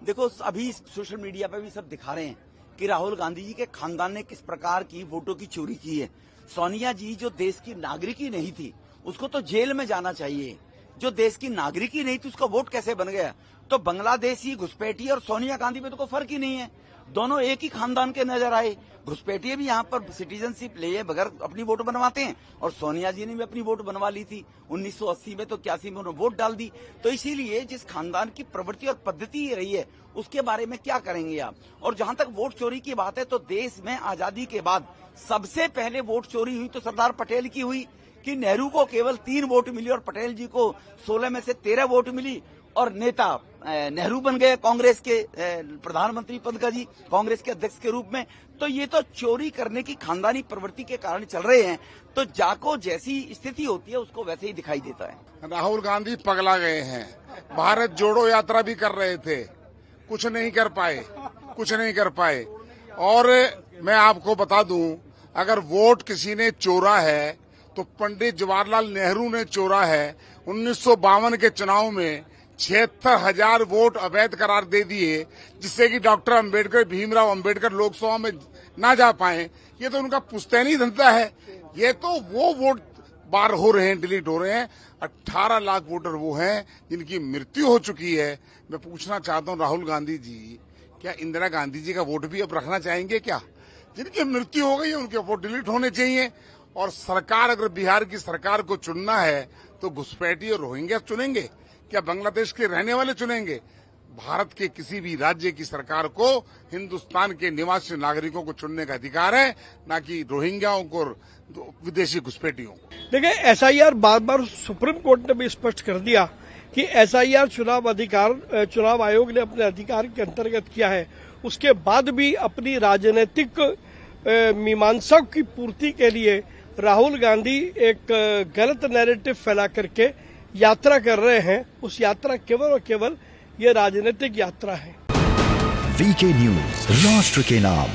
देखो अभी social media पे भी सब दिखा रहे हैं कि राहुल गांधी जी के खानदान ने किस प्रकार की वोटों की चोरी की है। सोनिया जी जो देश की नागरिक ही नहीं थी उसको तो जेल में जाना चाहिए। जो देश की नागरिक ही नहीं थी उसका वोट कैसे बन गया? तो बांग्लादेशी घुसपैठी और सोनिया गांधी में तो कोई फर्क ही नहीं है, दोनों एक ही खानदान के नजर आए। घुसपैठी भी यहाँ पर सिटीजनशिप लिए बगैर अपनी वोट बनवाते हैं और सोनिया जी ने भी अपनी वोट बनवा ली थी 1980 में, तो 81 में उन्होंने वोट डाल दी। तो इसीलिए जिस खानदान की प्रवृत्ति और पद्धति रही है उसके बारे में क्या करेंगे आप? और जहां तक वोट चोरी की बात है तो देश में आजादी के बाद सबसे पहले वोट चोरी हुई तो सरदार पटेल की हुई कि नेहरू को केवल 3 वोट मिली और पटेल जी को 16 में से 13 वोट मिली और नेता नेहरू बन गए कांग्रेस के प्रधानमंत्री पद का जी, कांग्रेस के अध्यक्ष के रूप में। तो ये तो चोरी करने की खानदानी प्रवृत्ति के कारण चल रहे हैं। तो जाको जैसी स्थिति होती है उसको वैसे ही दिखाई देता है। राहुल गांधी पगला गए हैं। भारत जोड़ो यात्रा भी कर रहे थे, कुछ नहीं कर पाए। और मैं आपको बता दूं, अगर वोट किसी ने चोरा है तो पंडित जवाहरलाल नेहरू ने चोरा है। 1952 के चुनाव में 76,000 वोट अवैध करार दे दिए, जिससे कि डॉक्टर अंबेडकर, भीमराव अंबेडकर लोकसभा में ना जा पाए। ये तो उनका पुश्तैनी धंधा है। ये तो वो वोट बार हो रहे हैं, डिलीट हो रहे हैं। 18 लाख वोटर वो हैं जिनकी मृत्यु हो चुकी है। मैं पूछना चाहता हूँ राहुल गांधी जी, क्या इंदिरा गांधी जी का वोट भी अब रखना चाहेंगे क्या? जिनकी मृत्यु हो गई है उनके वोट डिलीट होने चाहिए। और सरकार, अगर बिहार की सरकार को चुनना है तो घुसपैठी और रोहिंग्या चुनेंगे क्या बांग्लादेश के रहने वाले चुनेंगे? भारत के किसी भी राज्य की सरकार को हिंदुस्तान के निवासी नागरिकों को चुनने का अधिकार है, न कि रोहिंग्याओं को, विदेशी घुसपैठियों। देखिए, एसआईआर बार बार सुप्रीम कोर्ट ने भी स्पष्ट कर दिया कि एसआईआर चुनाव आयोग ने अपने अधिकार के अंतर्गत किया है। उसके बाद भी अपनी राजनीतिक मीमांसा की पूर्ति के लिए राहुल गांधी एक गलत नैरेटिव फैला करके यात्रा कर रहे हैं। उस यात्रा केवल और केवल ये राजनीतिक यात्रा है। वीके न्यूज, राष्ट्र के नाम।